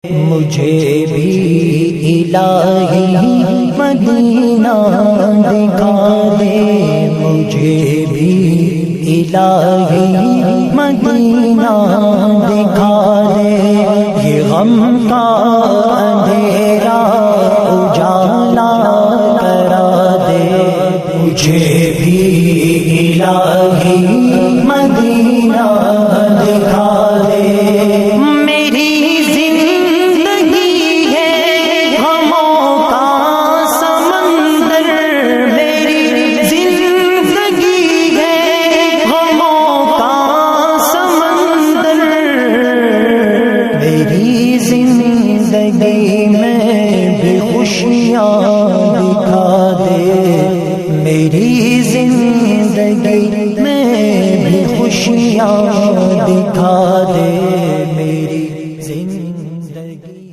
مجھے بھی الہی مدینہ دکھا دے، مجھے بھی الہی مدینہ دکھا دے، یہ غم کا اندھیرا اجالا کرا دے، مجھے بھی الہی مدینہ دکھا دے۔ زندگی میں بھی خوشیاں دکھا دے، میری زندگی میں بھی خوشیاں دکھا دے، میری زندگی